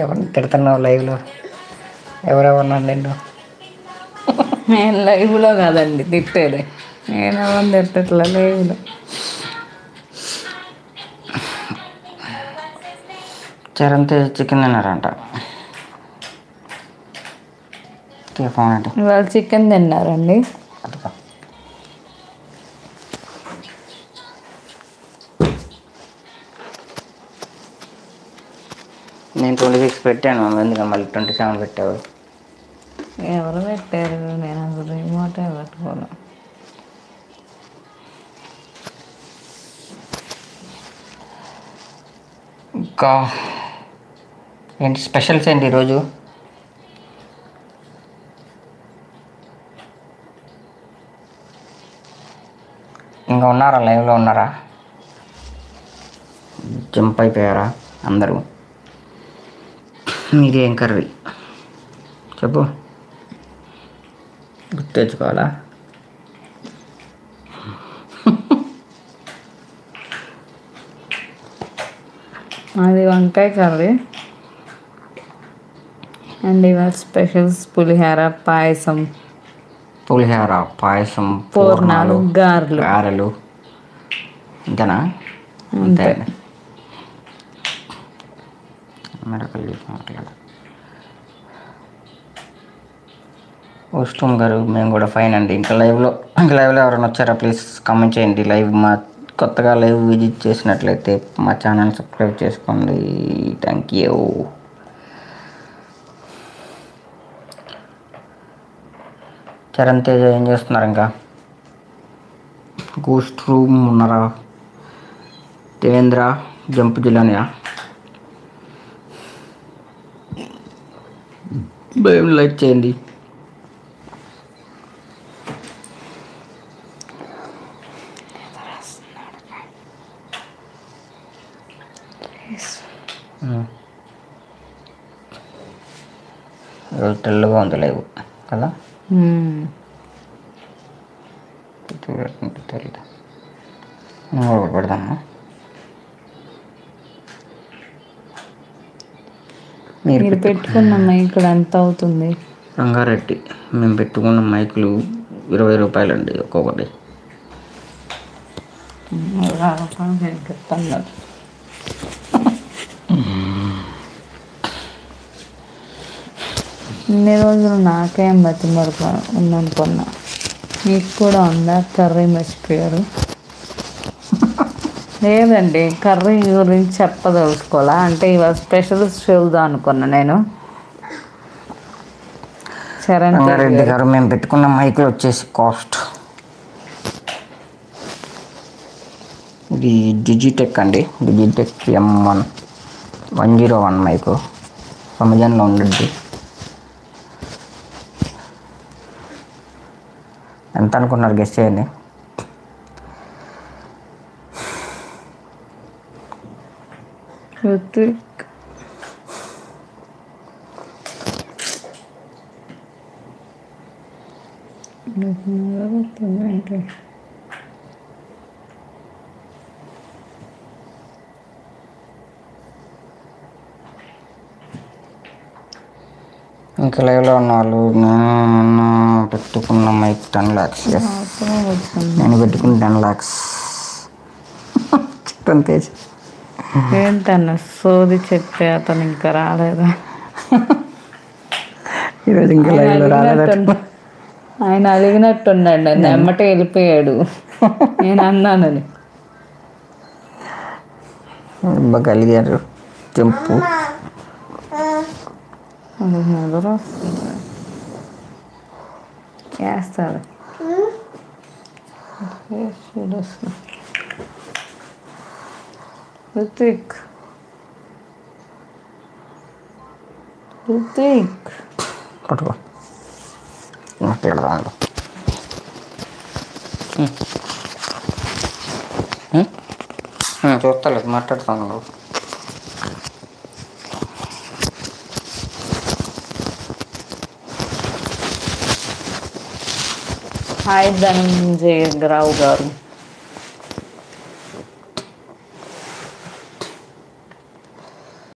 ఎవరిని తిడుతున్నావు లైవ్లో? ఎవరెవరినండి నిన్ను? నేను లైవ్లో కాదండి తిట్టేది. నేను ఎవరిని తిట్టట్లా లైవ్లో. చరణ్ తేజ్ చికెన్ తిన్నారంట. ఫోన్ అంటే ఇవాళ చికెన్ తిన్నారండి. అదిగో నేను 26 పెట్టాను, ఎందుకని మళ్ళీ 27 పెట్టావు? ఎవరు పెట్టారు? నేను అసలు రిమోటే పెట్టుకోను. ఇంకా ఏంటి స్పెషల్స్ ఏంటి ఈరోజు? ఇంకా ఉన్నారా? లైవ్లో ఉన్నారా? జంప్ అయిపోయారా అందరూ? మీదేం కర్రీ చెప్పు, గుర్తు తెచ్చుకోవాలా? అది వంకాయ కర్రీ అండ్ ఇవాళ స్పెషల్స్ పులిహోర, పాయసం, పులిహోర, పాయసం, పూర్ణాలు, గారెలు. ఇంతేనా? అంతే. మిరకలు మాట్లాడాలి. ఉస్టూమ్ గారు మేము కూడా ఫైన్ అండి. ఇంకా లైవ్లో ఎవరైనా వచ్చారా? ప్లీజ్ కామెంట్ చేయండి. కొత్తగా లైవ్ విజిట్ చేసినట్లయితే మా ఛానల్ సబ్స్క్రైబ్ చేసుకోండి. Thank you. చరణ్ తేజ ఏం చేస్తున్నారు? ఇంకా గోస్ట్ రూమ్ ఉన్నారా? దేవేంద్ర జంప్ జిల్లానియా? భయం లైక్ చేయండి. ఈరోజు తెల్లగా ఉంది లైవ్ కదా? తెలీదు. పెడతాను. మీరు పెట్టుకున్న మైకులు ఎంత అవుతుంది? రంగారెడ్డి మేము పెట్టుకున్న మైకులు 20 రూపాయలండి ఒక్కొక్కటి. ఇన్ని రోజులు నాకేం బతిమరుపు ఉందనుకున్నా, మీకు కూడా ఉందా? కర్రీ మర్చిపోయారు. లేదండి, కర్రీ గురించి చెప్పదలుచుకోవాలా అంటే ఇవాళ స్పెషల్ చెబుదాం అనుకున్నా నేను. రంగారెడ్డి గారు మేము పెట్టుకున్న మైకులు వచ్చేసి కాస్ట్, ఇది డిజిటెక్ అండి. డిజిటెక్ M101 మైకు అమెజాన్లో ఉండండి. ఎంత అనుకున్నారు? గెస్ చేయండి. ఇంకా లైవ్లో ఉన్న వాళ్ళు, నేను పెట్టుకున్న మైక్ 10 lakhs. నేను పెట్టుకున్న 10 lakhs. చిట్టన్ తేజ్ ఏంటన్న సోది చెప్పే అతను ఇంకా రాలేదా? ఈరోజు ఇంకా లైవ్లో రాలేదట. ఆయన అడిగినట్టున్నాడు, నెమ్మటే వెళ్ళిపోయాడు. నేను అన్నానని కలిగారు జంపు. చేస్తాడు. రుత్విక్ పట్టుకో మాట్లాడదాం. చూస్తలేదు, మాట్లాడుతాను. హాయ్ ధనంజయ రావు గారు.